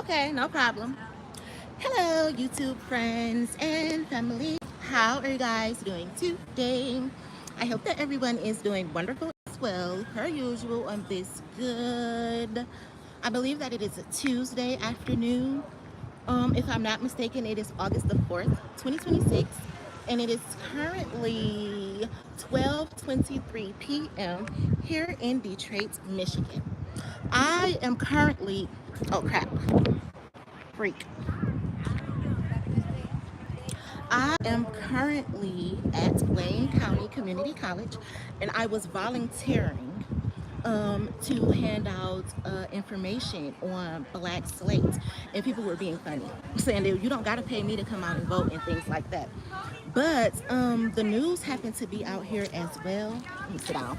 Okay, no problem. Hello, YouTube friends and family. How are you guys doing today? I hope that everyone is doing wonderful as well, per usual, on this good. I believe that it is a Tuesday afternoon. If I'm not mistaken, it is August the 4th, 2026, and it is currently 12:23 p.m. here in Detroit, Michigan. I am currently, oh crap, freak. I am currently at Wayne County Community College, and I was volunteering to hand out information on Black Slate, and people were being funny, saying that you don't got to pay me to come out and vote and things like that. But the news happened to be out here as well. Let me sit down.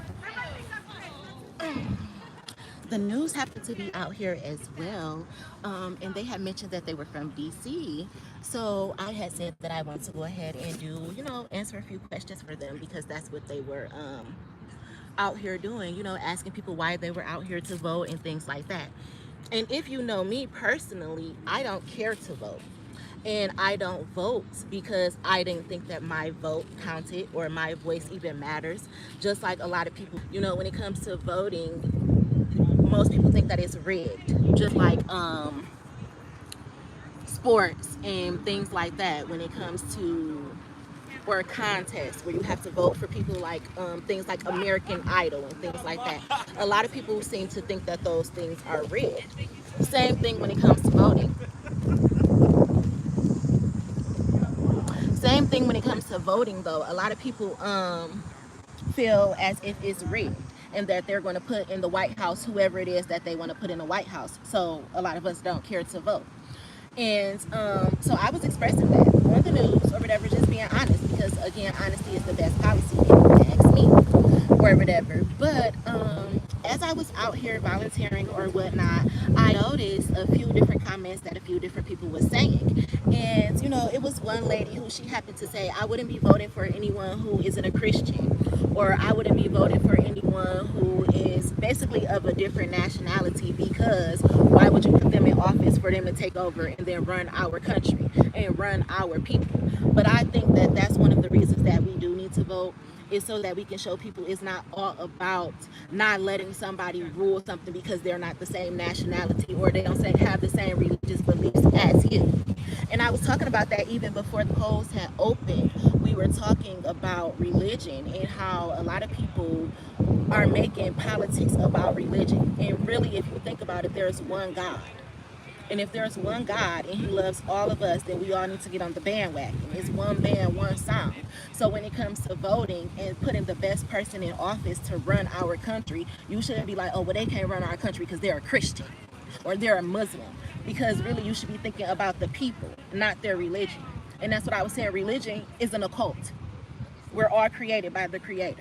The news happened to be out here as well, and they had mentioned that they were from DC. So I had said that I want to go ahead and do, answer a few questions for them because that's what they were out here doing, asking people why they were out here to vote and things like that. And if you know me personally, I don't care to vote. And I don't vote because I didn't think that my vote counted or my voice even matters. Just like a lot of people, when it comes to voting, most people think that it's rigged, just like sports and things like that. When it comes to or contests where you have to vote for people like things like American Idol and things like that, a lot of people seem to think that those things are rigged. Same thing when it comes to voting. Same thing when it comes to voting, though. A lot of people feel as if it's rigged and that they're going to put in the White House whoever it is that they want to put in the White House. So a lot of us don't care to vote. And so I was expressing that on the news or whatever, just being honest, because again, honesty is the best policy if you ask me or whatever. But as I was out here volunteering or whatnot, I noticed a few different comments that a few different people were saying. And it was one lady who she happened to say, I wouldn't be voting for anyone who isn't a Christian, or I wouldn't be voting for anyone who is basically of a different nationality, because why would you put them in office for them to take over and then run our country and run our people? But I think that that's one of the reasons that we do need to vote, is so that we can show people it's not all about not letting somebody rule something because they're not the same nationality or they don't have the same religious beliefs as you. And I was talking about that even before the polls had opened. We were talking about religion and how a lot of people are making politics about religion. And really, if you think about it, there's one God. And if there's one God and he loves all of us, then we all need to get on the bandwagon. It's one band, one sound. So when it comes to voting and putting the best person in office to run our country, you shouldn't be like, oh, well, they can't run our country because they're a Christian or they're a Muslim. Because really, you should be thinking about the people, not their religion. And that's what I was saying. Religion is an occult. We're all created by the Creator.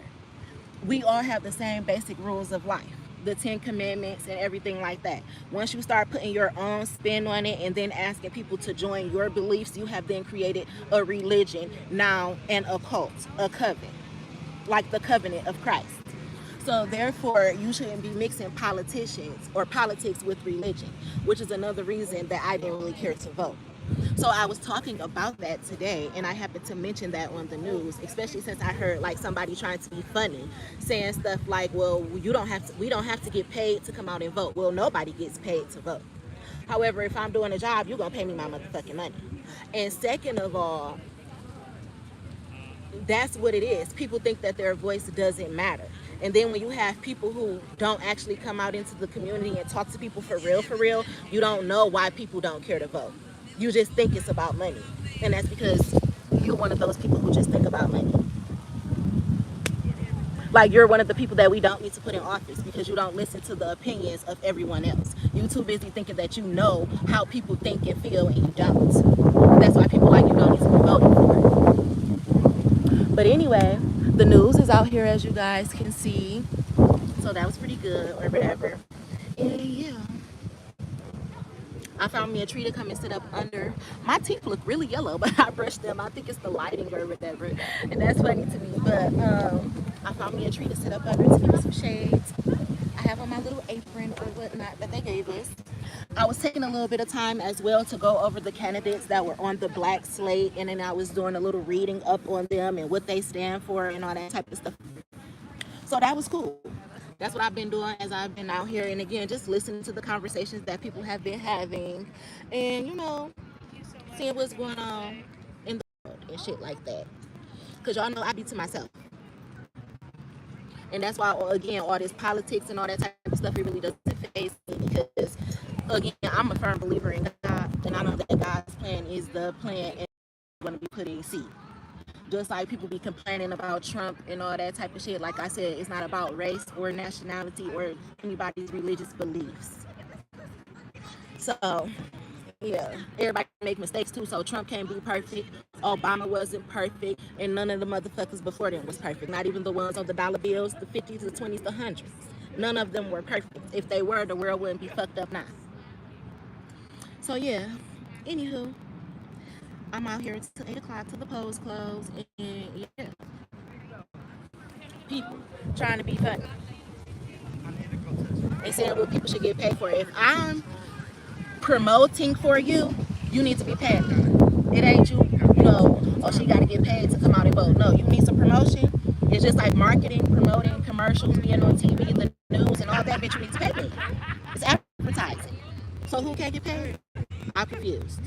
We all have the same basic rules of life, the 10 commandments and everything like that. Once you start putting your own spin on it and then asking people to join your beliefs, you have then created a religion, now an occult, a covenant, like the covenant of Christ. So therefore, you shouldn't be mixing politicians or politics with religion, which is another reason that I didn't really care to vote. So I was talking about that today, and I happened to mention that on the news, especially since I heard like somebody trying to be funny, saying stuff like, well, we don't have to get paid to come out and vote. Well, nobody gets paid to vote. However, if I'm doing a job, you're gonna pay me my motherfucking money. And second of all, that's what it is. People think that their voice doesn't matter. And then when you have people who don't actually come out into the community and talk to people for real, you don't know why people don't care to vote. You just think it's about money. And that's because you're one of those people who just think about money. Like, you're one of the people that we don't need to put in office because you don't listen to the opinions of everyone else. You're too busy thinking that you know how people think and feel, and you don't. That's why people like you don't need to be voting for. But anyway, the news is out here, as you guys can see. So that was pretty good or whatever. And yeah, I found me a tree to come and sit up under. My teeth look really yellow, but I brushed them. I think it's the lighting or whatever, and that's funny to me. But I found me a tree to sit up under to give me some shades. I have on my little apron or whatnot that they gave us. I was taking a little bit of time as well to go over the candidates that were on the black slate, and then I was doing a little reading up on them and what they stand for and all that type of stuff. So that was cool. That's what I've been doing as I've been out here, and again, just listening to the conversations that people have been having, and seeing what's going on in the world and shit like that. Cause y'all know I be to myself. And that's why, again, all this politics and all that type of stuff, it really doesn't faze me, because, again, I'm a firm believer in God, and I know that God's plan is the plan and going to be put in seat. Just like people be complaining about Trump and all that type of shit, like I said, it's not about race or nationality or anybody's religious beliefs. So, yeah, everybody make mistakes too, so Trump can't be perfect. Obama wasn't perfect, and none of the motherfuckers before them was perfect. Not even the ones on the dollar bills, the 50s, the 20s, the 100s. None of them were perfect. If they were, the world wouldn't be fucked up now. So yeah, anywho, I'm out here until 8 o'clock till the polls close, and yeah, people trying to be funny and saying what people should get paid for. If I'm promoting for you, you need to be paid. It ain't oh, she got to get paid to come out and vote. No, you need some promotion. It's just like marketing, promoting, commercials, being on TV, the news, and all that, bitch, you need to pay me. It's advertising. So who can't get paid? I'm confused.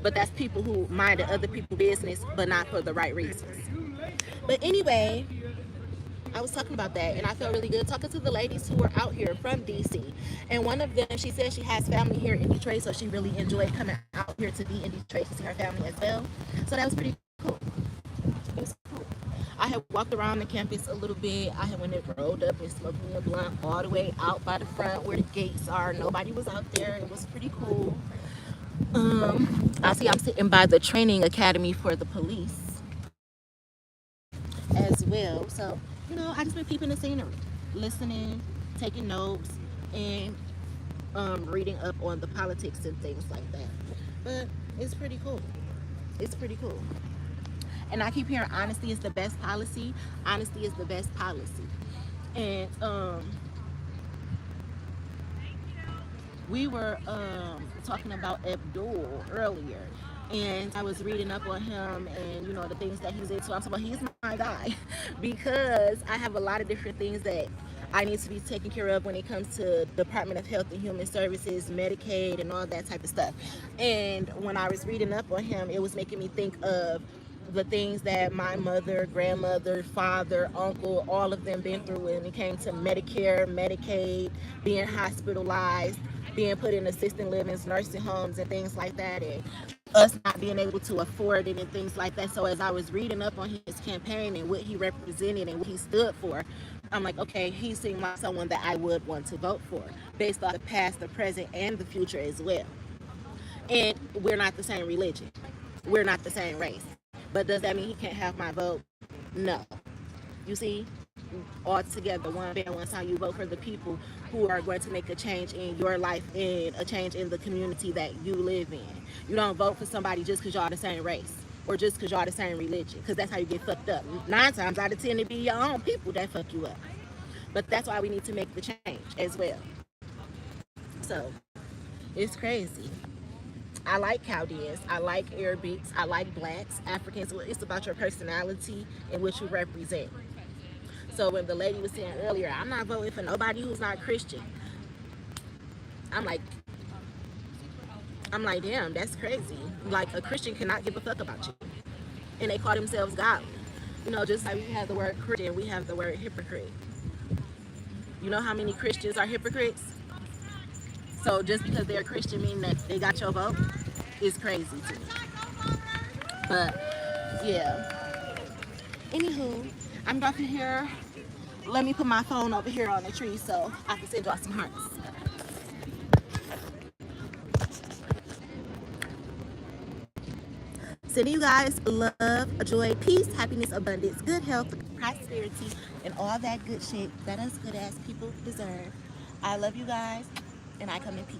But that's people who mind other people's business, but not for the right reasons. But anyway, I was talking about that, and I felt really good talking to the ladies who were out here from DC. And one of them, she said she has family here in Detroit, so she really enjoyed coming out here to be in Detroit to see her family as well. So that was pretty cool. It was cool. I had walked around the campus a little bit. I had went and rolled up and smoked me a blunt all the way out by the front where the gates are. Nobody was out there. It was pretty cool. I see I'm sitting by the training academy for the police as well. So, I just been peeping the scenery, listening, taking notes, and reading up on the politics and things like that. But it's pretty cool. It's pretty cool. And I keep hearing honesty is the best policy. Honesty is the best policy. And we were talking about Abdul earlier, and I was reading up on him and the things that he's into. I'm talking about he's my guy because I have a lot of different things that I need to be taken care of when it comes to Department of Health and Human Services, Medicaid, and all that type of stuff. And when I was reading up on him, it was making me think of the things that my mother, grandmother, father, uncle, all of them been through when it came to Medicare, Medicaid, being hospitalized, being put in assisted livings, nursing homes, and things like that, and us not being able to afford it and things like that. So as I was reading up on his campaign and what he represented and what he stood for, I'm like, okay, he seemed like someone that I would want to vote for based on the past, the present, and the future as well. And we're not the same religion. We're not the same race. But does that mean he can't have my vote? No. You see, all together, one band, one sound, you vote for the people who are going to make a change in your life and a change in the community that you live in. You don't vote for somebody just because y'all the same race or just because y'all the same religion, because that's how you get fucked up. 9 times out of 10, it be your own people that fuck you up. But that's why we need to make the change as well. So, it's crazy. I like Chaldeans, I like Arabics, I like blacks, Africans. It's about your personality and what you represent. So when the lady was saying earlier, I'm not voting for nobody who's not Christian. I'm like, damn, that's crazy. Like, a Christian cannot give a fuck about you. And they call themselves godly. Just like we have the word Christian, we have the word hypocrite. You know how many Christians are hypocrites? So just because they're Christian mean that they got your vote is crazy to me. But yeah. Anywho, I'm up here. Let me put my phone over here on the tree so I can send y'all some hearts. Sending you guys love, joy, peace, happiness, abundance, good health, prosperity, and all that good shit that us good ass people deserve. I love you guys, and I come in peace.